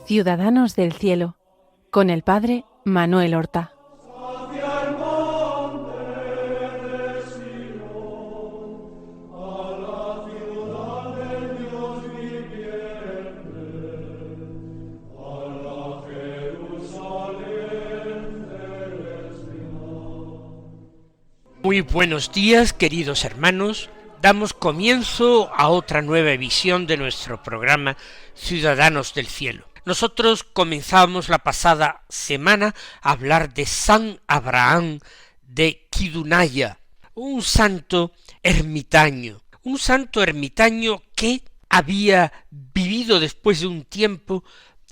Ciudadanos del Cielo, con el Padre Manuel Horta. Muy buenos días, queridos hermanos. Damos comienzo a otra nueva edición de nuestro programa Ciudadanos del Cielo. Nosotros comenzamos la pasada semana a hablar de San Abraham de Kidunaya, un santo ermitaño que había vivido después de un tiempo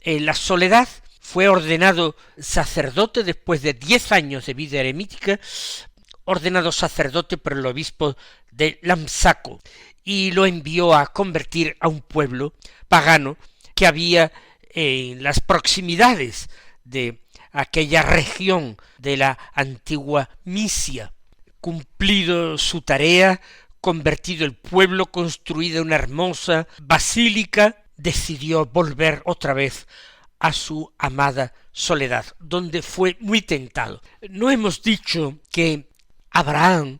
en la soledad. Fue ordenado sacerdote después de 10 años de vida eremítica, ordenado sacerdote por el obispo de Lamsaco, y lo envió a convertir a un pueblo pagano que había en las proximidades de aquella región de la antigua Misia. Cumplido su tarea, convertido el pueblo, construida una hermosa basílica, decidió volver otra vez a su amada soledad, donde fue muy tentado. No hemos dicho que Abraham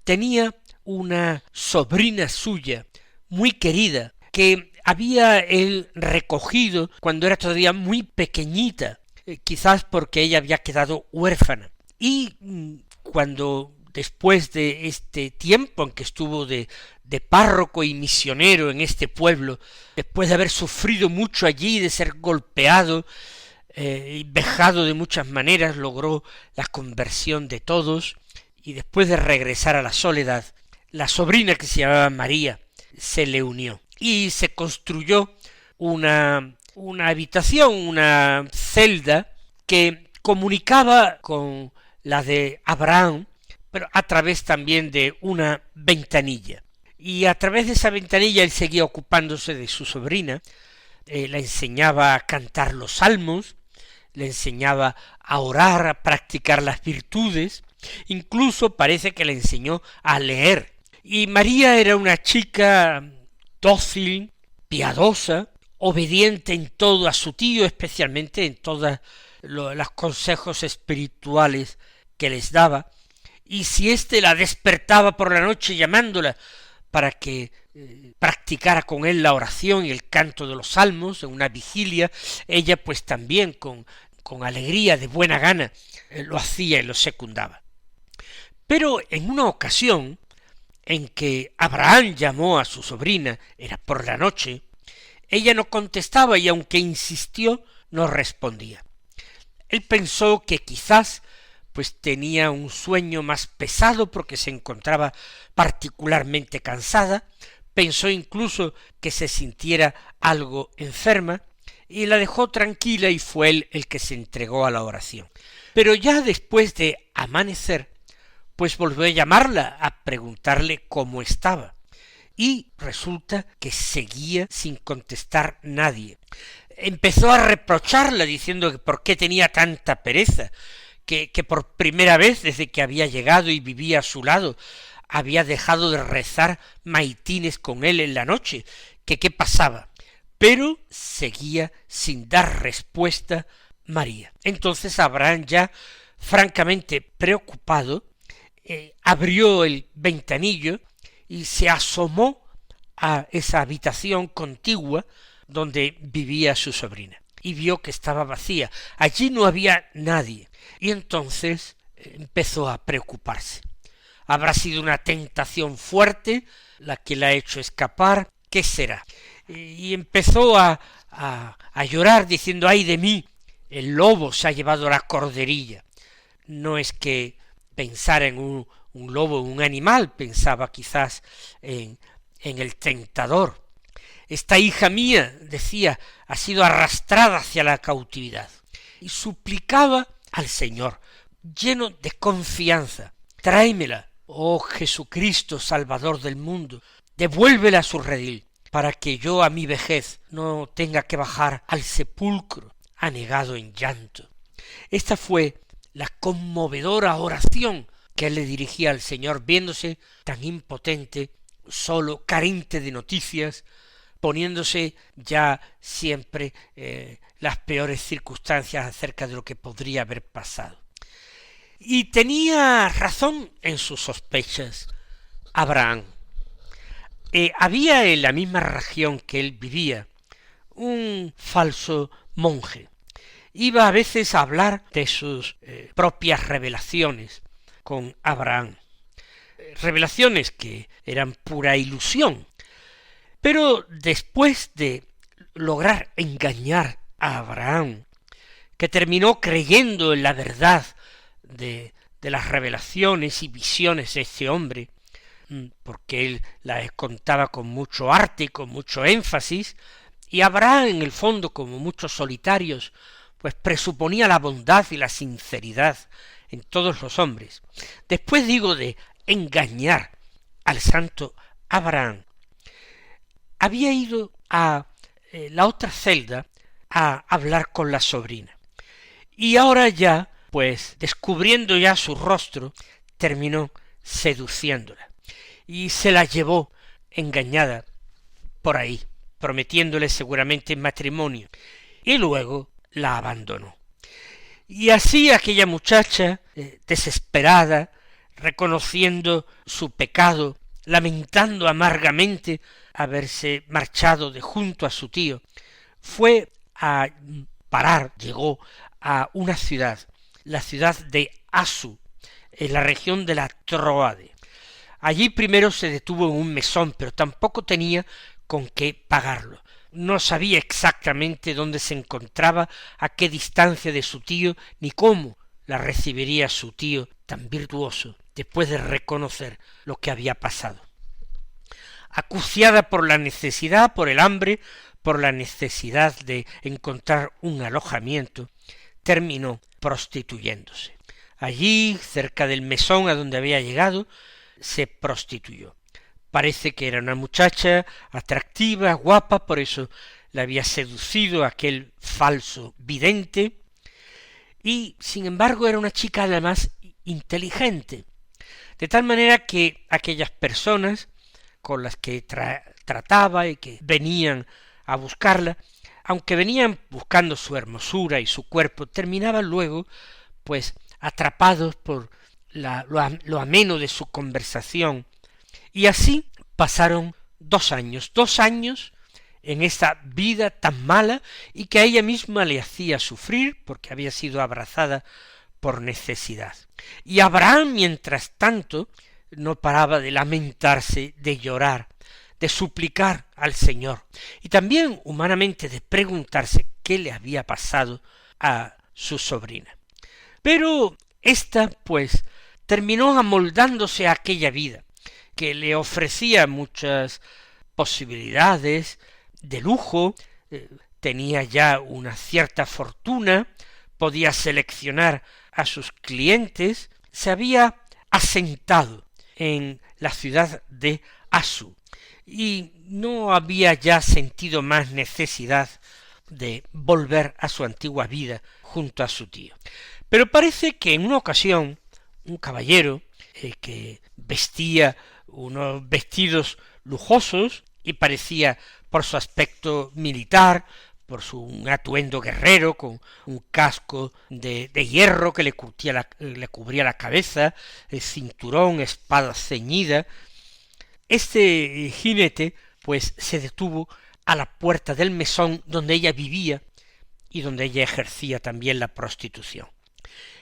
tenía una sobrina suya, muy querida, que había él recogido cuando era todavía muy pequeñita, quizás porque ella había quedado huérfana. Y cuando después de este tiempo en que estuvo de párroco y misionero en este pueblo, después de haber sufrido mucho allí, de ser golpeado y vejado de muchas maneras, logró la conversión de todos. Y después de regresar a la soledad, la sobrina, que se llamaba María, se le unió y se construyó una habitación, una celda que comunicaba con la de Abraham, pero a través también de una ventanilla. Y a través de esa ventanilla él seguía ocupándose de su sobrina, la enseñaba a cantar los salmos, le enseñaba a orar, a practicar las virtudes. Incluso parece que le enseñó a leer. Y María era una chica dócil, piadosa, obediente en todo a su tío, especialmente en todos los consejos espirituales que les daba. Y si éste la despertaba por la noche llamándola para que practicara con él la oración y el canto de los salmos en una vigilia, ella pues también con alegría, de buena gana, lo hacía y lo secundaba. Pero en una ocasión en que Abraham llamó a su sobrina, era por la noche, ella no contestaba y aunque insistió, no respondía. Él pensó que quizás pues tenía un sueño más pesado porque se encontraba particularmente cansada, pensó incluso que se sintiera algo enferma, y la dejó tranquila y fue él el que se entregó a la oración. Pero ya después de amanecer, pues volvió a llamarla, a preguntarle cómo estaba, y resulta que seguía sin contestar nadie. Empezó a reprocharla diciendo que por qué tenía tanta pereza, que por primera vez desde que había llegado y vivía a su lado había dejado de rezar maitines con él en la noche, que qué pasaba. Pero seguía sin dar respuesta María. Entonces Abraham, ya francamente preocupado, abrió el ventanillo y se asomó a esa habitación contigua donde vivía su sobrina, y vio que estaba vacía. Allí no había nadie, y entonces empezó a preocuparse. ¿Habrá sido una tentación fuerte la que la ha hecho escapar? ¿Qué será? Y empezó a llorar diciendo: ¡ay de mí! El lobo se ha llevado la corderilla. No es que pensara en un lobo, un animal, pensaba quizás en el tentador. Esta hija mía, decía, ha sido arrastrada hacia la cautividad. Y suplicaba al Señor, lleno de confianza: tráemela, oh Jesucristo, Salvador del mundo, devuélvela a su redil, para que yo a mi vejez no tenga que bajar al sepulcro anegado en llanto. Esta fue la conmovedora oración que él le dirigía al Señor, viéndose tan impotente, solo, carente de noticias, poniéndose ya siempre las peores circunstancias acerca de lo que podría haber pasado. Y tenía razón en sus sospechas Abraham. Había en la misma región que él vivía un falso monje. Iba a veces a hablar de sus propias revelaciones con Abraham. Revelaciones que eran pura ilusión. Pero después de lograr engañar a Abraham, que terminó creyendo en la verdad de las revelaciones y visiones de este hombre, porque él las contaba con mucho arte y con mucho énfasis, y Abraham en el fondo, como muchos solitarios, pues presuponía la bondad y la sinceridad en todos los hombres. Después digo de engañar al santo Abraham, había ido a la otra celda a hablar con la sobrina. Y ahora ya, pues descubriendo ya su rostro, terminó seduciéndola. Y se la llevó engañada por ahí, prometiéndole seguramente matrimonio. Y luego la abandonó. Y así aquella muchacha, desesperada, reconociendo su pecado, lamentando amargamente haberse marchado de junto a su tío, fue a parar, llegó a una ciudad, la ciudad de Asu, en la región de la Tróade. Allí primero se detuvo en un mesón, pero tampoco tenía con qué pagarlo. No sabía exactamente dónde se encontraba, a qué distancia de su tío, ni cómo la recibiría su tío tan virtuoso, después de reconocer lo que había pasado. Acuciada por la necesidad, por el hambre, por la necesidad de encontrar un alojamiento, terminó prostituyéndose. Allí, cerca del mesón a donde había llegado, se prostituyó. Parece que era una muchacha atractiva, guapa, por eso la había seducido aquel falso vidente, y sin embargo era una chica además inteligente, de tal manera que aquellas personas con las que trataba y que venían a buscarla, aunque venían buscando su hermosura y su cuerpo, terminaban luego pues atrapados por lo ameno de su conversación, y así pasaron 2 años en esa vida tan mala y que a ella misma le hacía sufrir porque había sido abrazada por necesidad. Y Abraham, mientras tanto, no paraba de lamentarse, de llorar, de suplicar al Señor, y también humanamente de preguntarse qué le había pasado a su sobrina. Pero ésta, pues, terminó amoldándose a aquella vida, que le ofrecía muchas posibilidades de lujo, tenía ya una cierta fortuna, podía seleccionar a sus clientes, se había asentado en la ciudad de Asu y no había ya sentido más necesidad de volver a su antigua vida junto a su tío. Pero parece que en una ocasión un caballero que vestía unos vestidos lujosos y parecía por su aspecto militar, por su atuendo guerrero, con un casco de hierro que le cubría la cabeza, el cinturón, espada ceñida. Este jinete, pues, se detuvo a la puerta del mesón donde ella vivía y donde ella ejercía también la prostitución.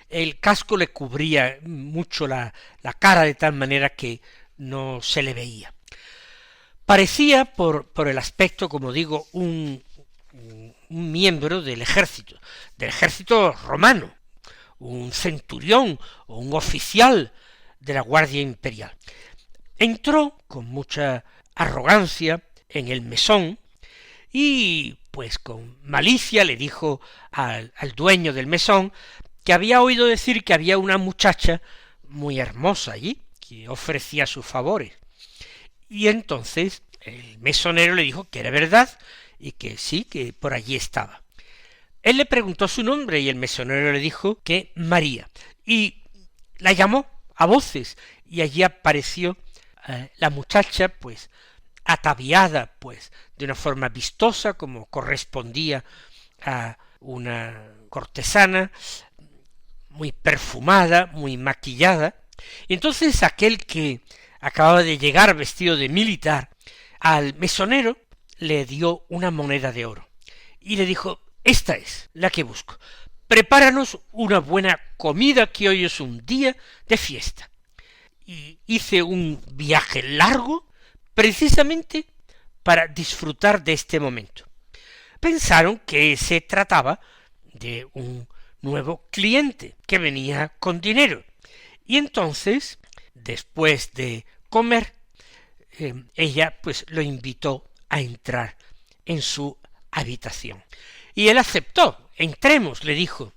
El casco le cubría mucho la cara de tal manera que no se le veía. Parecía, por el aspecto, como digo, un miembro del ejército romano, un centurión o un oficial de la Guardia Imperial. Entró con mucha arrogancia en el mesón y, pues con malicia, le dijo al dueño del mesón que había oído decir que había una muchacha muy hermosa allí, que ofrecía sus favores. Y entonces el mesonero le dijo que era verdad y que sí, que por allí estaba. Él le preguntó su nombre y el mesonero le dijo que María, y la llamó a voces, y allí apareció la muchacha, pues, ataviada, pues, de una forma vistosa, como correspondía a una cortesana muy perfumada, muy maquillada, y entonces aquel que acababa de llegar vestido de militar, al mesonero le dio una moneda de oro, y le dijo: esta es la que busco, prepáranos una buena comida, que hoy es un día de fiesta. Y hice un viaje largo precisamente para disfrutar de este momento. Pensaron que se trataba de un nuevo cliente que venía con dinero, y entonces, después de comer, ella pues lo invitó a entrar en su habitación. Y él aceptó. Entremos, le dijo.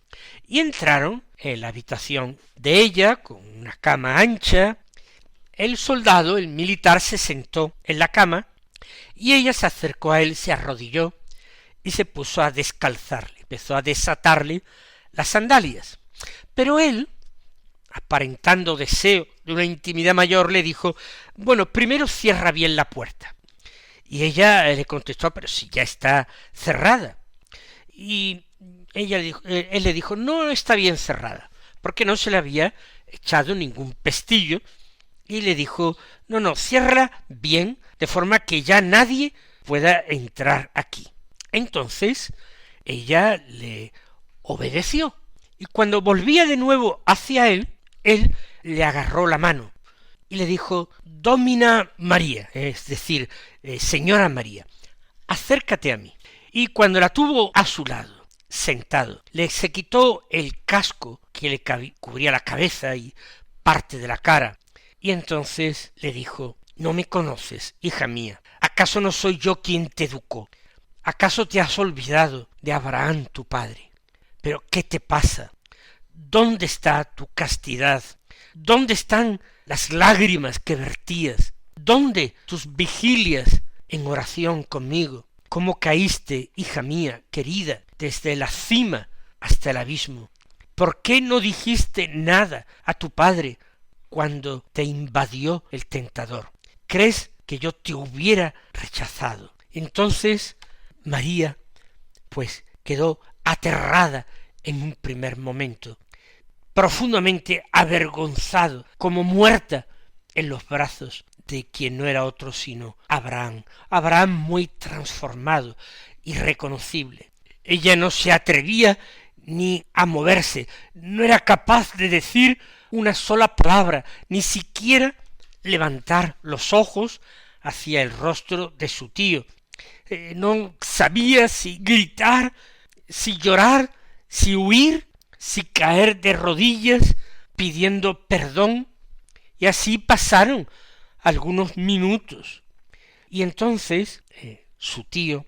Y entraron en la habitación de ella, con una cama ancha. El soldado, el militar, se sentó en la cama, y ella se acercó a él, se arrodilló y se puso a descalzarle, empezó a desatarle las sandalias. Pero él, aparentando deseo de una intimidad mayor, le dijo: bueno, primero cierra bien la puerta. Y ella le contestó: pero si ya está cerrada. Y él le dijo: no está bien cerrada, porque no se le había echado ningún pestillo. Y le dijo: no, ciérrala bien, de forma que ya nadie pueda entrar aquí. Entonces ella le obedeció, y cuando volvía de nuevo hacia él le agarró la mano y le dijo: Domina María, es decir, señora María, acércate a mí. Y cuando la tuvo a su lado, sentado, se quitó el casco que le cubría la cabeza y parte de la cara, y entonces le dijo: no me conoces, hija mía, ¿acaso no soy yo quien te educó? ¿Acaso te has olvidado de Abraham tu padre? ¿Pero qué te pasa? ¿Dónde está tu castidad? ¿Dónde están las lágrimas que vertías? ¿Dónde tus vigilias en oración conmigo? ¿Cómo caíste, hija mía, querida, desde la cima hasta el abismo? ¿Por qué no dijiste nada a tu padre cuando te invadió el tentador? ¿Crees que yo te hubiera rechazado? Entonces María pues quedó aterrada en un primer momento, profundamente avergonzado, como muerta en los brazos de quien no era otro sino Abraham. Abraham muy transformado, irreconocible. Ella no se atrevía ni a moverse, no era capaz de decir una sola palabra, ni siquiera levantar los ojos hacia el rostro de su tío. No sabía si gritar, si llorar, si huir, si caer de rodillas pidiendo perdón. Y así pasaron algunos minutos. Y entonces su tío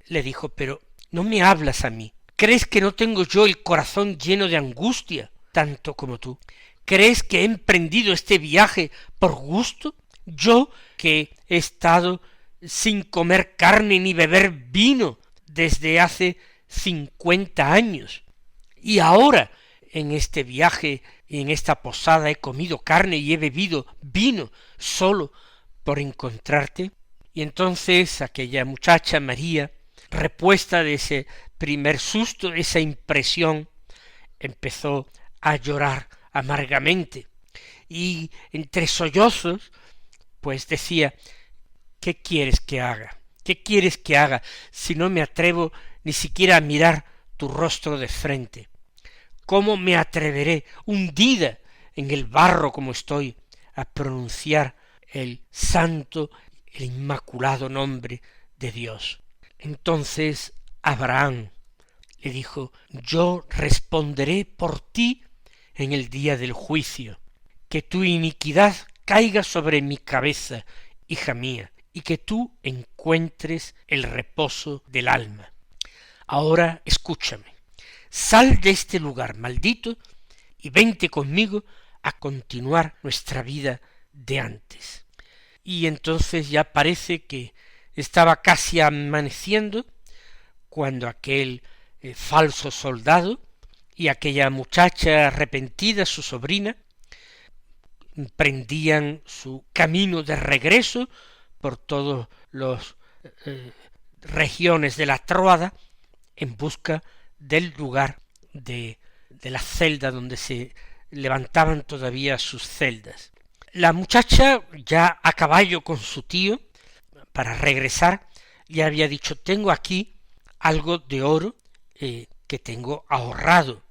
le dijo: pero no me hablas a mí. ¿Crees que no tengo yo el corazón lleno de angustia, tanto como tú? ¿Crees que he emprendido este viaje por gusto? Yo, que he estado sin comer carne ni beber vino desde hace 50 años, y ahora en este viaje y en esta posada he comido carne y he bebido vino solo por encontrarte. Y entonces aquella muchacha María, repuesta de ese primer susto, de esa impresión, empezó a llorar amargamente, y entre sollozos pues decía: ¿qué quieres que haga? ¿Qué quieres que haga si no me atrevo ni siquiera a mirar tu rostro de frente? ¿Cómo me atreveré, hundida en el barro como estoy, a pronunciar el santo, el inmaculado nombre de Dios? Entonces Abraham le dijo: yo responderé por ti en el día del juicio. Que tu iniquidad caiga sobre mi cabeza, hija mía, y que tú encuentres el reposo del alma. Ahora escúchame. Sal de este lugar maldito y vente conmigo a continuar nuestra vida de antes. Y entonces ya parece que estaba casi amaneciendo cuando aquel falso soldado y aquella muchacha arrepentida, su sobrina, prendían su camino de regreso por todas las regiones de la Tróada en busca del lugar de la celda donde se levantaban todavía sus celdas. La muchacha, ya a caballo con su tío, para regresar, le había dicho: tengo aquí algo de oro que tengo ahorrado,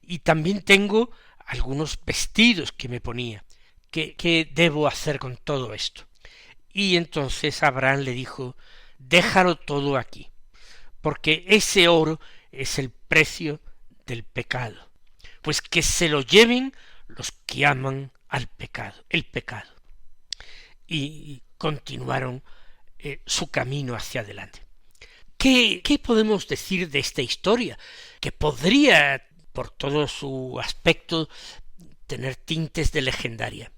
y también tengo algunos vestidos que me ponía. ¿Qué debo hacer con todo esto? Y entonces Abraham le dijo: déjalo todo aquí, porque ese oro es el precio del pecado, pues que se lo lleven los que aman al pecado, el pecado. Y continuaron su camino hacia adelante. ¿Qué podemos decir de esta historia? Que podría, por todo su aspecto, tener tintes de legendaria.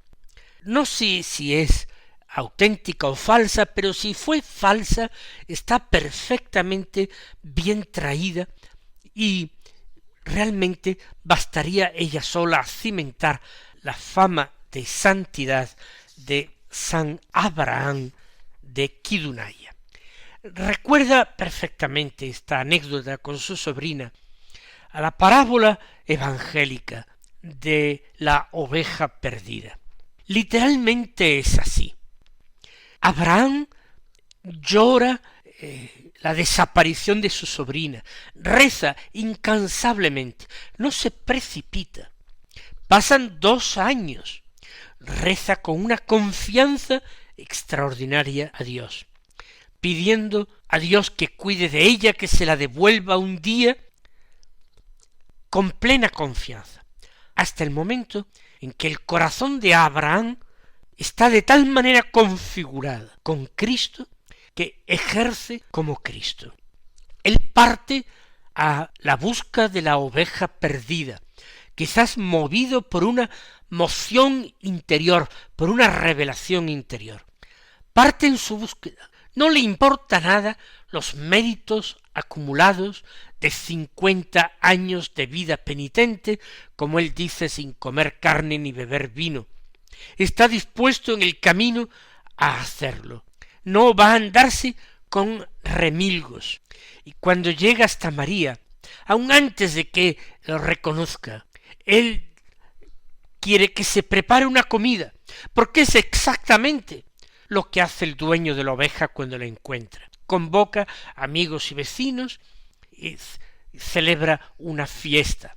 No sé si es auténtica o falsa, pero si fue falsa, está perfectamente bien traída y realmente bastaría ella sola a cimentar la fama de santidad de San Abraham de Kidunaya. Recuerda perfectamente esta anécdota con su sobrina a la parábola evangélica de la oveja perdida. Literalmente es así. Abraham llora la desaparición de su sobrina, reza incansablemente, no se precipita. Pasan 2 años, reza con una confianza extraordinaria a Dios, pidiendo a Dios que cuide de ella, que se la devuelva un día, con plena confianza, hasta el momento en que el corazón de Abraham está de tal manera configurada con Cristo que ejerce como Cristo. Él parte a la busca de la oveja perdida, quizás movido por una moción interior, por una revelación interior. Parte en su búsqueda. No le importa nada los méritos acumulados de 50 años de vida penitente, como él dice, sin comer carne ni beber vino. Está dispuesto en el camino a hacerlo. No va a andarse con remilgos. Y cuando llega hasta María, aun antes de que lo reconozca, él quiere que se prepare una comida, porque es exactamente lo que hace el dueño de la oveja cuando la encuentra. Convoca amigos y vecinos y celebra una fiesta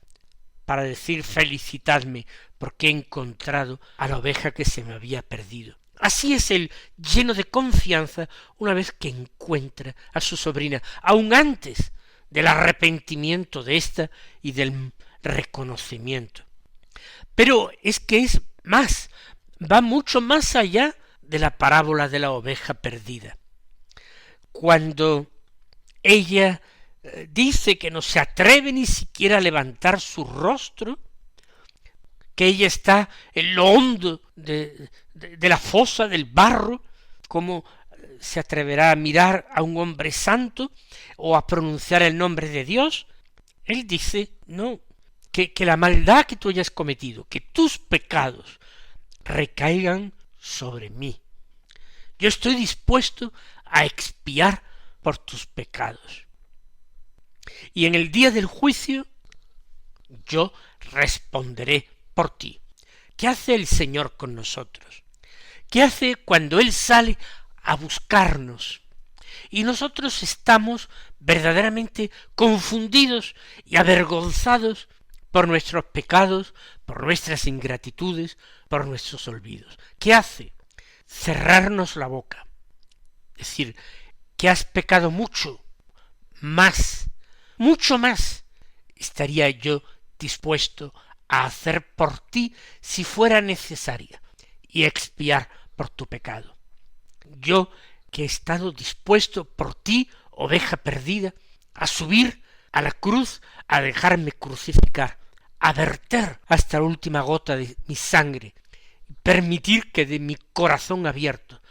para decir: felicitadme porque he encontrado a la oveja que se me había perdido. Así es él, lleno de confianza, una vez que encuentra a su sobrina, aun antes del arrepentimiento de ésta y del reconocimiento. Pero es que es más, va mucho más allá de la parábola de la oveja perdida. Cuando ella dice que no se atreve ni siquiera a levantar su rostro, que ella está en lo hondo de la fosa del barro, ¿cómo se atreverá a mirar a un hombre santo o a pronunciar el nombre de Dios? Él dice: no, que la maldad que tú hayas cometido, que tus pecados recaigan sobre mí. Yo estoy dispuesto a expiar por tus pecados. Y en el día del juicio yo responderé por ti. ¿Qué hace el Señor con nosotros? ¿Qué hace cuando Él sale a buscarnos? Y nosotros estamos verdaderamente confundidos y avergonzados por nuestros pecados, por nuestras ingratitudes, por nuestros olvidos. ¿Qué hace? Cerrarnos la boca. Decir que has pecado mucho más estaría yo dispuesto a hacer por ti si fuera necesaria y expiar por tu pecado. Yo que he estado dispuesto por ti, oveja perdida, a subir a la cruz, a dejarme crucificar, a verter hasta la última gota de mi sangre, y permitir que de mi corazón abierto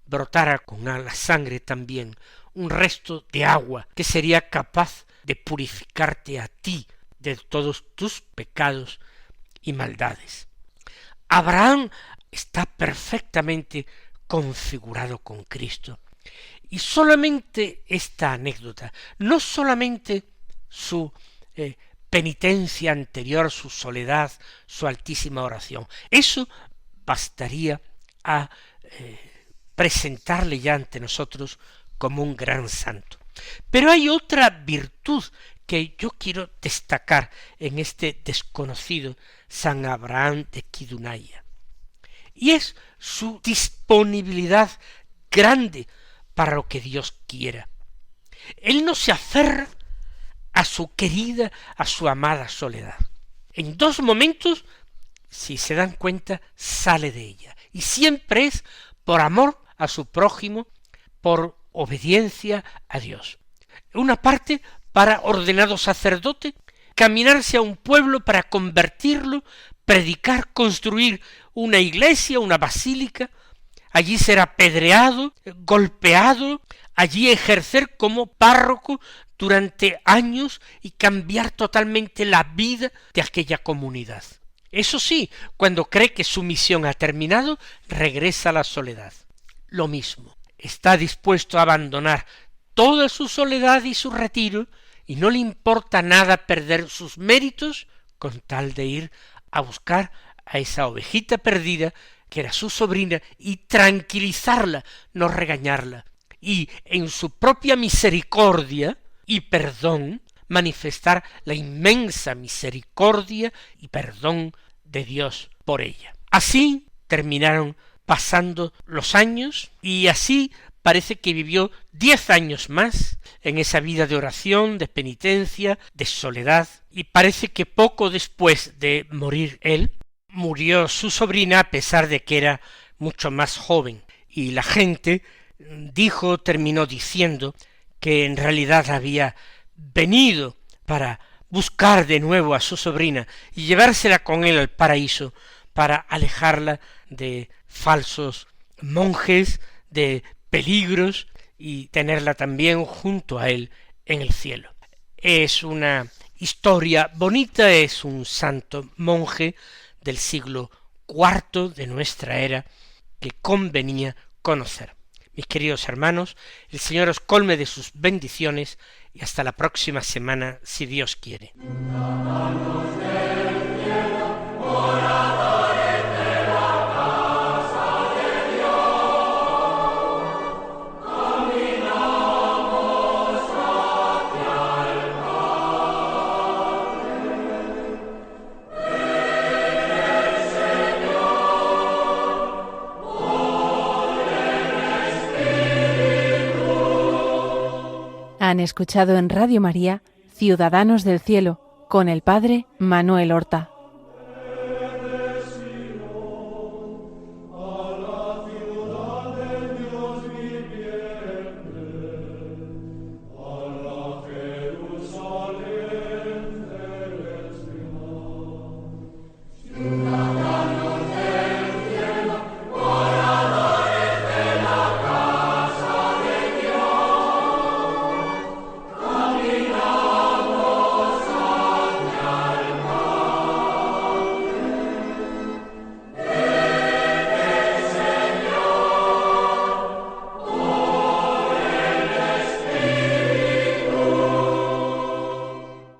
brotara con la sangre también un resto de agua que sería capaz de purificarte a ti de todos tus pecados y maldades. Abraham está perfectamente configurado con Cristo. Y solamente esta anécdota, no solamente su penitencia anterior, su soledad, su altísima oración. Eso bastaría a presentarle ya ante nosotros como un gran santo. Pero hay otra virtud que yo quiero destacar en este desconocido San Abraham de Kidunaya, y es su disponibilidad grande para lo que Dios quiera. Él no se aferra a su querida, a su amada soledad. En dos momentos, si se dan cuenta, sale de ella, y siempre es por amor a su prójimo, por obediencia a Dios. Una parte para ordenado sacerdote, caminarse a un pueblo para convertirlo, predicar, construir una iglesia, una basílica, allí ser apedreado, golpeado, allí ejercer como párroco durante años y cambiar totalmente la vida de aquella comunidad. Eso sí, cuando cree que su misión ha terminado, regresa a la soledad. Lo mismo, está dispuesto a abandonar toda su soledad y su retiro, y no le importa nada perder sus méritos con tal de ir a buscar a esa ovejita perdida que era su sobrina y tranquilizarla, no regañarla, y en su propia misericordia y perdón manifestar la inmensa misericordia y perdón de Dios por ella. Así terminaron pasando los años, y así parece que vivió 10 años más en esa vida de oración, de penitencia, de soledad, y parece que poco después de morir él, murió su sobrina, a pesar de que era mucho más joven, y la gente terminó diciendo que en realidad había venido para buscar de nuevo a su sobrina y llevársela con él al paraíso, para alejarla de falsos monjes, de peligros, y tenerla también junto a él en el cielo. Es una historia bonita, es un santo monje del siglo IV de nuestra era que convenía conocer. Mis queridos hermanos, el Señor os colme de sus bendiciones, y hasta la próxima semana, si Dios quiere. Han escuchado en Radio María Ciudadanos del Cielo con el Padre Manuel Horta.